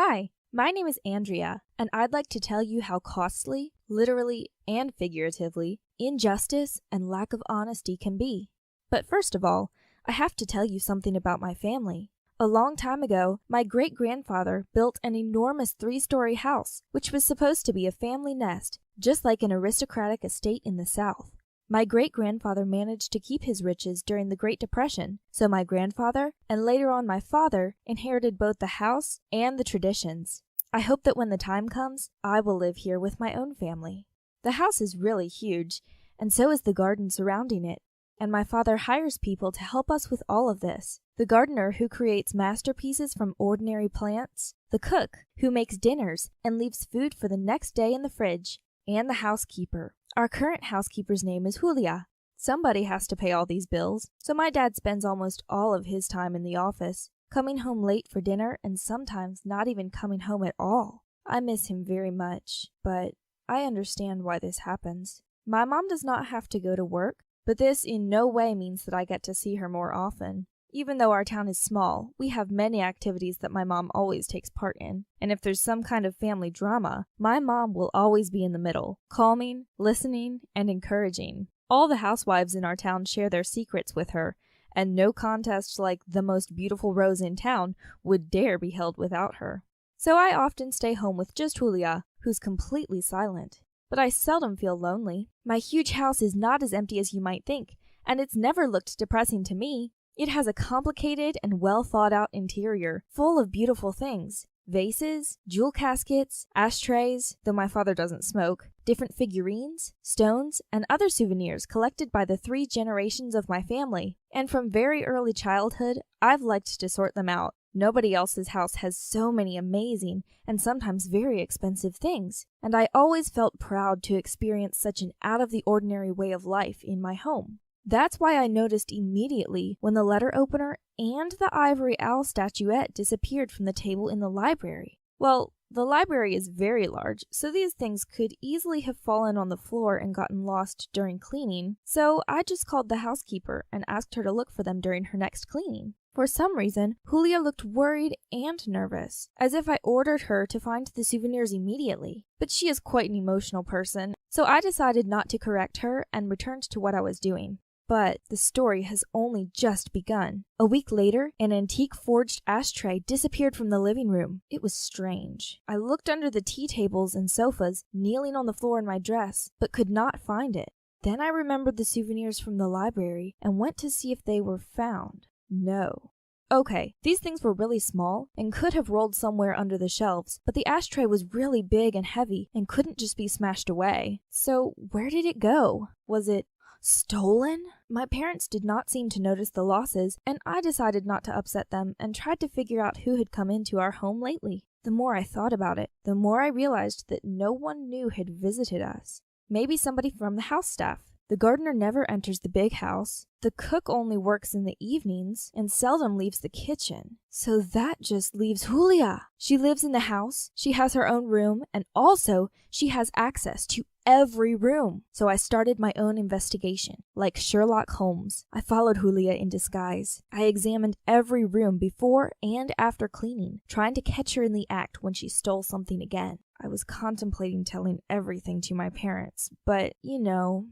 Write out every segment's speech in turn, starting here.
Hi, my name is Andrea, and I'd like to tell you how costly, literally and figuratively, injustice and lack of honesty can be. But first of all, I have to tell you something about my family. A long time ago, my great-grandfather built an enormous 3-story house, which was supposed to be a family nest, just like an aristocratic estate in the South. My great-grandfather managed to keep his riches during the Great Depression, so my grandfather, and later on my father, inherited both the house and the traditions. I hope that when the time comes, I will live here with my own family. The house is really huge, and so is the garden surrounding it, and my father hires people to help us with all of this. The gardener who creates masterpieces from ordinary plants, the cook who makes dinners and leaves food for the next day in the fridge, and the housekeeper. Our current housekeeper's name is Julia. Somebody has to pay all these bills, so my dad spends almost all of his time in the office, coming home late for dinner and sometimes not even coming home at all. I miss him very much, but I understand why this happens. My mom does not have to go to work, but this in no way means that I get to see her more often. Even though our town is small, we have many activities that my mom always takes part in. And if there's some kind of family drama, my mom will always be in the middle, calming, listening, and encouraging. All the housewives in our town share their secrets with her, and no contest like the most beautiful rose in town would dare be held without her. So I often stay home with just Julia, who's completely silent. But I seldom feel lonely. My huge house is not as empty as you might think, and it's never looked depressing to me. It has a complicated and well-thought-out interior, full of beautiful things. Vases, jewel caskets, ashtrays, though my father doesn't smoke, different figurines, stones, and other souvenirs collected by the 3 generations of my family. And from very early childhood, I've liked to sort them out. Nobody else's house has so many amazing and sometimes very expensive things, and I always felt proud to experience such an out-of-the-ordinary way of life in my home. That's why I noticed immediately when the letter opener and the ivory owl statuette disappeared from the table in the library. Well, the library is very large, so these things could easily have fallen on the floor and gotten lost during cleaning, so I just called the housekeeper and asked her to look for them during her next cleaning. For some reason, Julia looked worried and nervous, as if I ordered her to find the souvenirs immediately. But she is quite an emotional person, so I decided not to correct her and returned to what I was doing. But the story has only just begun. A week later, an antique forged ashtray disappeared from the living room. It was strange. I looked under the tea tables and sofas, kneeling on the floor in my dress, but could not find it. Then I remembered the souvenirs from the library and went to see if they were found. No. Okay, these things were really small and could have rolled somewhere under the shelves, but the ashtray was really big and heavy and couldn't just be smashed away. So where did it go? Was it stolen? My parents did not seem to notice the losses, and I decided not to upset them and tried to figure out who had come into our home lately. The more I thought about it, the more I realized that no one new had visited us. Maybe somebody from the house staff. The gardener never enters the big house. The cook only works in the evenings and seldom leaves the kitchen. So that just leaves Julia. She lives in the house, she has her own room, and also she has access to every room. So I started my own investigation. Like Sherlock Holmes, I followed Julia in disguise. I examined every room before and after cleaning, trying to catch her in the act when she stole something again. I was contemplating telling everything to my parents, but,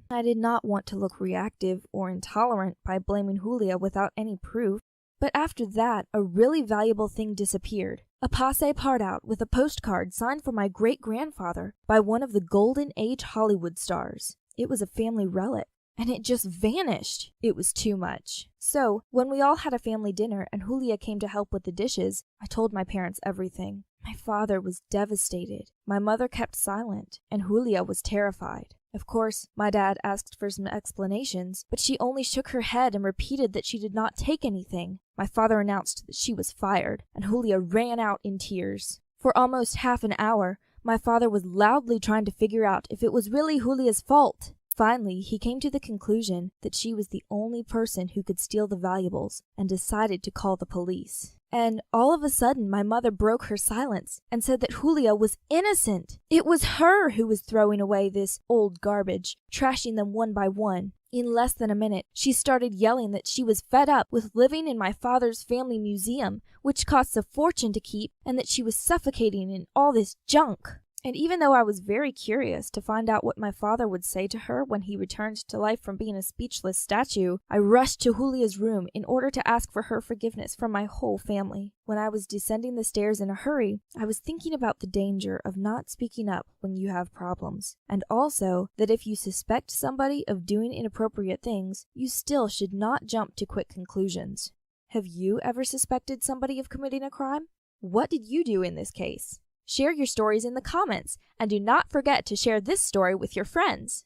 I did not want to look reactive or intolerant by blaming Julia without any proof. But after that, a really valuable thing disappeared. A passe part-out with a postcard signed for my great-grandfather by one of the Golden Age Hollywood stars. It was a family relic, and it just vanished. It was too much. So, when we all had a family dinner and Julia came to help with the dishes, I told my parents everything. My father was devastated. My mother kept silent, and Julia was terrified. Of course, my dad asked for some explanations, but she only shook her head and repeated that she did not take anything. My father announced that she was fired, and Julia ran out in tears. For almost half an hour, my father was loudly trying to figure out if it was really Julia's fault. Finally, he came to the conclusion that she was the only person who could steal the valuables and decided to call the police. And all of a sudden, my mother broke her silence and said that Julia was innocent. It was her who was throwing away this old garbage, trashing them one by one. In less than a minute, she started yelling that she was fed up with living in my father's family museum, which costs a fortune to keep, and that she was suffocating in all this junk. And even though I was very curious to find out what my father would say to her when he returned to life from being a speechless statue, I rushed to Julia's room in order to ask for her forgiveness from my whole family. When I was descending the stairs in a hurry, I was thinking about the danger of not speaking up when you have problems, and also that if you suspect somebody of doing inappropriate things, you still should not jump to quick conclusions. Have you ever suspected somebody of committing a crime? What did you do in this case? Share your stories in the comments, and do not forget to share this story with your friends.